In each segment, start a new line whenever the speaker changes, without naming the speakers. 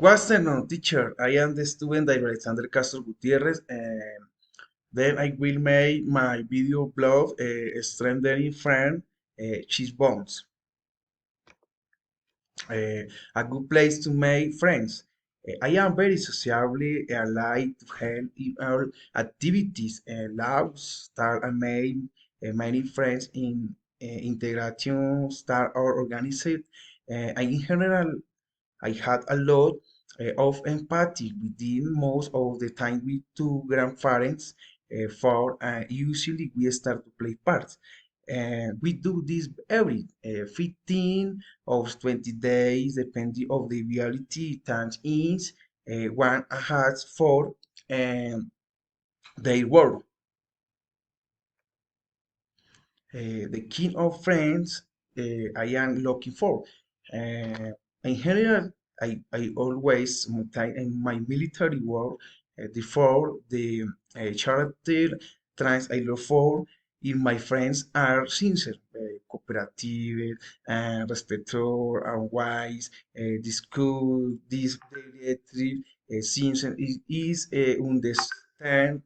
Good afternoon, teacher. I am the student Alexander Castro Gutierrez, and then I will make my video blog, Strengthening Friend, Cheese Bones. Uh, a good place to make friends. I am very sociable. I like to help in all activities. Love, start and make many friends in integration, start or organize it. And in general, I had a lot of empathy within most of the time with two grandparents. For usually we start to play parts. And we do this every 15 or 20 days, depending of the reality times is one has for their work. The kind of friends I am looking for. Uh, in general, I always in my military work before the character trans I look for in my friends are sincere, cooperative, respectful, and wise, discuss this directive, sincere is understand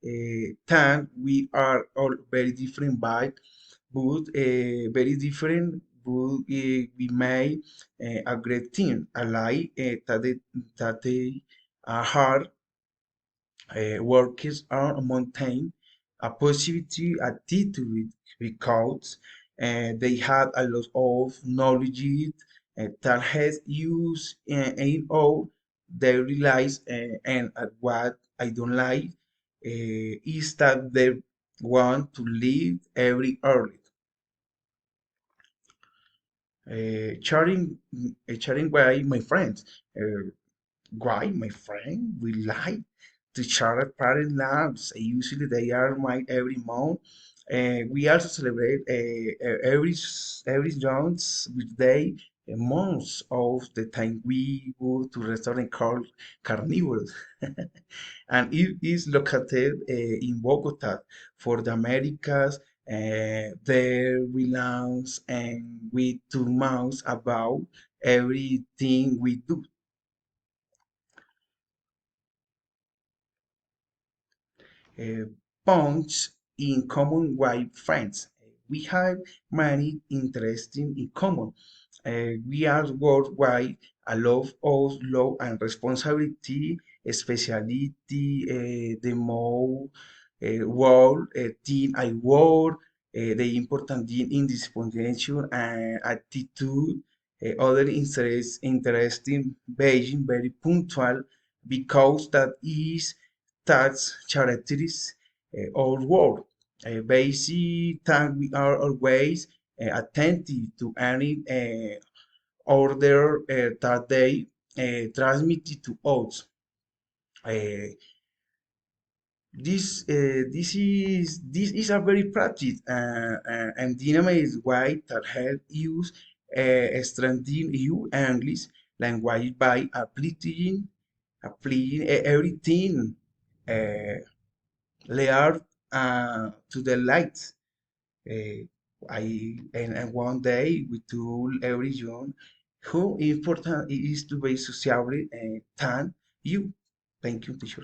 that we are all very different by but very different, but we made a great team. I like that they are hard workers are maintain a positive attitude because they have a lot of knowledge that has used in all daily lives and what I don't like is that they want to live every early. Chatting by my friends. Why, my friend? We like to share parent labs. Usually they are my every month. We also celebrate every John's birthday. Most of the time we go to restaurant called Carnivorous, and it is located in Bogota for the Americas. There we launch and we two months about everything we do. uh, Bonds in common with friends. We have many interesting in common. We are worldwide, a love of love and responsibility, speciality, the more world, thing I work, the important thing in discrimination and attitude, other interesting, Beijing, very punctual, because that is that's characteristics our work. Basic that we are always attentive to any order that they transmitted to us. Uh, this is a very practice and dynamic way that help use strengthen your English language by applying everything uh, layer to the light. Uh, and one day we told everyone how important it is to be sociable and than you. Thank you, teacher.